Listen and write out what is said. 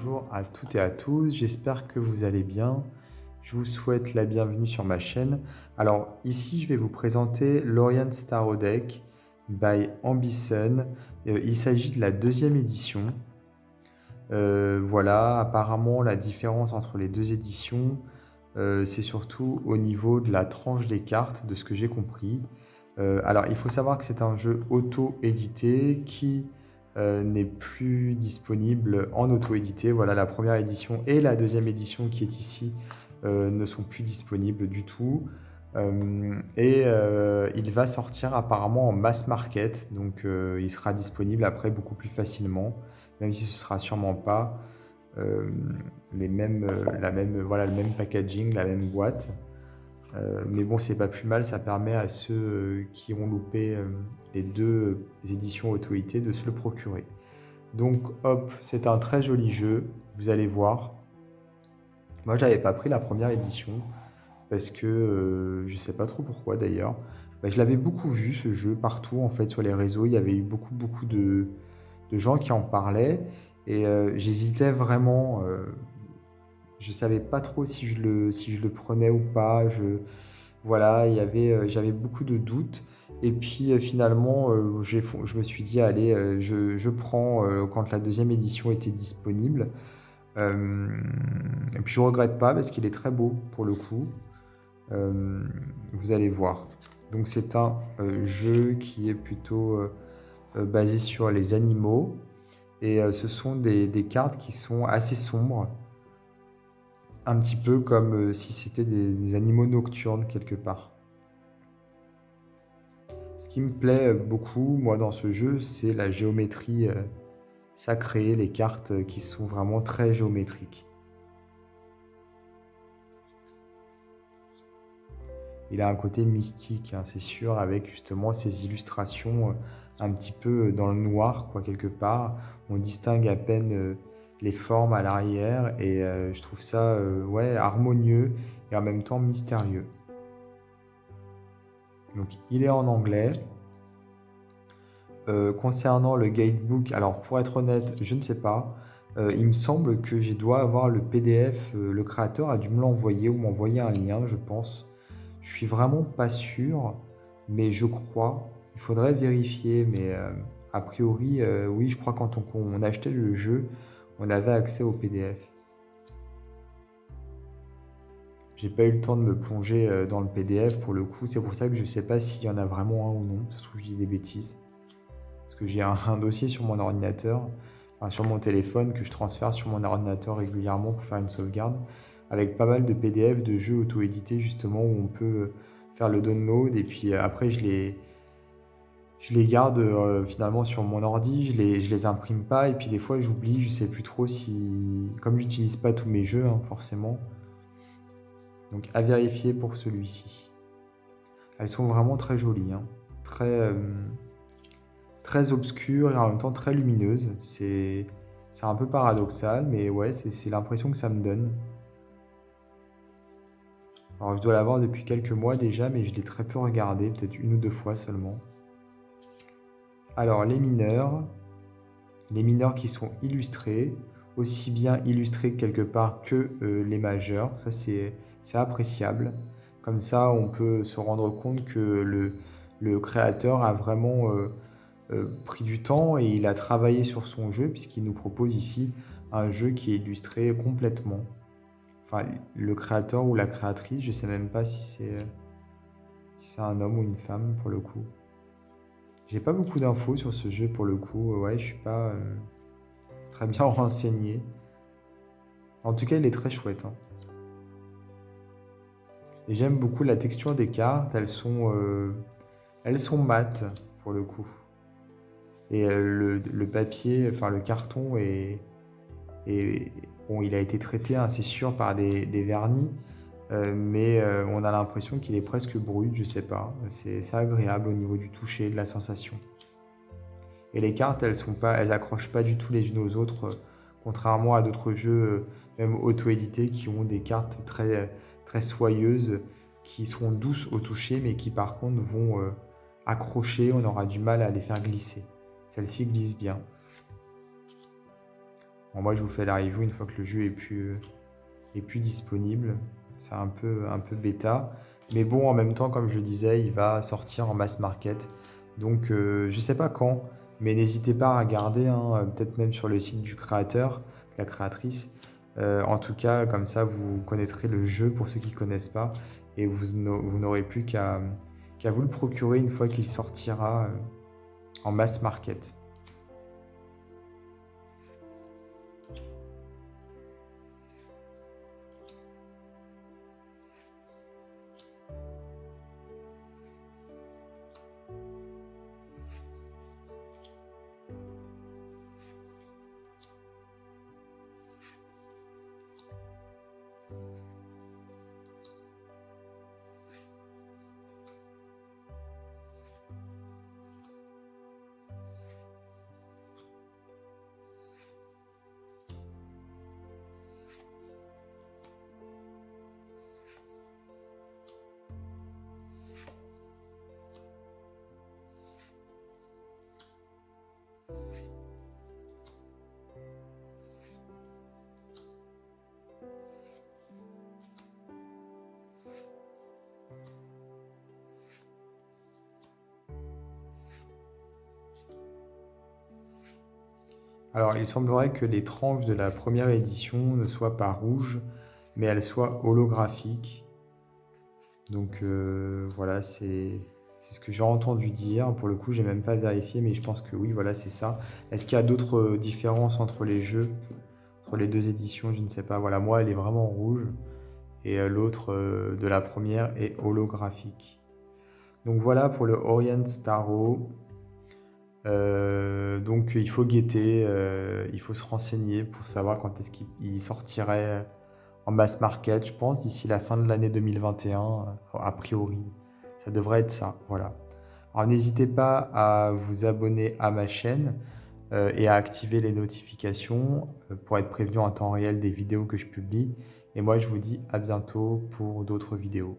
bonjour à toutes et à tous, j'espère que vous allez bien. Je vous souhaite la bienvenue sur ma chaîne. Alors ici, je vais vous présenter l'Orient Tarot Deck by Ambison. Il s'agit de la deuxième édition. Voilà, apparemment la différence entre les deux éditions, c'est surtout au niveau de la tranche des cartes, de ce que j'ai compris. Alors, il faut savoir que c'est un jeu auto-édité qui n'est plus disponible en auto-édité. Voilà, la première édition et la deuxième édition qui est ici ne sont plus disponibles du tout. Il va sortir apparemment en mass market, donc il sera disponible après beaucoup plus facilement, même si ce sera sûrement pas euh, voilà, le même packaging, la même boîte. Mais bon, c'est pas plus mal, ça permet à ceux qui ont loupé les deux éditions auto-éditées de se le procurer. Donc hop, c'est un très joli jeu, vous allez voir. Moi, j'avais pas pris la première édition parce que je sais pas trop pourquoi d'ailleurs. Bah, je l'avais beaucoup vu ce jeu partout en fait sur les réseaux. Il y avait eu beaucoup de gens qui en parlaient et j'hésitais vraiment. Je savais pas trop si je le prenais ou pas. Voilà, j'avais beaucoup de doutes. Et puis finalement, je me suis dit, allez, je prends quand la deuxième édition était disponible. Euh, et puis je regrette pas parce qu'il est très beau pour le coup. Vous allez voir. Donc c'est un jeu qui est plutôt basé sur les animaux. Et ce sont des cartes qui sont assez sombres. Un petit peu comme si c'était des animaux nocturnes quelque part. Ce qui me plaît beaucoup, moi, dans ce jeu, c'est la géométrie sacrée, les cartes qui sont vraiment très géométriques. Il a un côté mystique, hein, c'est sûr, avec justement ces illustrations un petit peu dans le noir, quoi, quelque part. On distingue à peine les formes à l'arrière et je trouve ça ouais, harmonieux et en même temps mystérieux. Donc, il est en anglais. Concernant le guidebook, alors pour être honnête, je ne sais pas. Il me semble que je dois avoir le PDF, le créateur a dû me l'envoyer ou m'envoyer un lien, je pense. Je suis vraiment pas sûr, mais je crois. Il faudrait vérifier, mais a priori, oui, je crois quand on achetait le jeu, on avait accès au PDF. J'ai pas eu le temps de me plonger dans le PDF pour le coup, c'est pour ça que je sais pas s'il y en a vraiment un ou non. Ça se trouve, je dis des bêtises. Parce que j'ai un dossier sur mon ordinateur, enfin, sur mon téléphone, que je transfère sur mon ordinateur régulièrement pour faire une sauvegarde, avec pas mal de PDF de jeux auto-édités justement où on peut faire le download et puis après je les garde finalement sur mon ordi, je les imprime pas et puis des fois j'oublie, je sais plus trop si... Comme j'utilise pas tous mes jeux hein, forcément, donc à vérifier pour celui-ci. Elles sont vraiment très jolies, hein. Très, très obscure et en même temps très lumineuse. C'est un peu paradoxal, mais ouais, c'est l'impression que ça me donne. Alors, je dois l'avoir depuis quelques mois déjà, mais je l'ai très peu regardé, peut-être une ou deux fois seulement. Alors, les mineurs qui sont illustrés, aussi bien illustrés quelque part que les majeurs, ça c'est appréciable. Comme ça, on peut se rendre compte que le créateur a vraiment pris du temps et il a travaillé sur son jeu puisqu'il nous propose ici un jeu qui est illustré complètement. Enfin, le créateur ou la créatrice, je sais même pas si c'est un homme ou une femme pour le coup. J'ai pas beaucoup d'infos sur ce jeu pour le coup. Ouais, je suis pas très bien renseigné. En tout cas, il est très chouette, hein. Et j'aime beaucoup la texture des cartes. Elles sont mates pour le coup. Et le papier, enfin le carton est bon, il a été traité, hein, c'est sûr, par des vernis, mais on a l'impression qu'il est presque brut, je sais pas. C'est agréable au niveau du toucher, de la sensation. Et les cartes, elles accrochent pas du tout les unes aux autres, contrairement à d'autres jeux, même auto-édités, qui ont des cartes très soyeuses, qui sont douces au toucher, mais qui par contre vont accrocher, on aura du mal à les faire glisser. Celle-ci glisse bien. Bon, moi, je vous fais la review une fois que le jeu est plus disponible. C'est un peu bêta. Mais bon, en même temps, comme je le disais, il va sortir en mass market. Donc, je sais pas quand, mais n'hésitez pas à regarder, hein, peut-être même sur le site du créateur, la créatrice. En tout cas, comme ça, vous connaîtrez le jeu pour ceux qui ne connaissent pas. Et vous n'aurez plus qu'à vous le procurer une fois qu'il sortira en mass market. Alors, il semblerait que les tranches de la première édition ne soient pas rouges, mais elles soient holographiques. Donc voilà, c'est ce que j'ai entendu dire. Pour le coup, j'ai même pas vérifié, mais je pense que oui, voilà, c'est ça. Est-ce qu'il y a d'autres différences entre les jeux, entre les deux éditions? Je ne sais pas. Voilà, moi, elle est vraiment rouge et l'autre de la première est holographique. Donc voilà pour le Orient Starro. Donc il faut guetter, il faut se renseigner pour savoir quand est-ce qu'il sortirait en mass market, je pense, d'ici la fin de l'année 2021, a priori. Ça devrait être ça, voilà. Alors n'hésitez pas à vous abonner à ma chaîne et à activer les notifications pour être prévenu en temps réel des vidéos que je publie. Et moi, je vous dis à bientôt pour d'autres vidéos.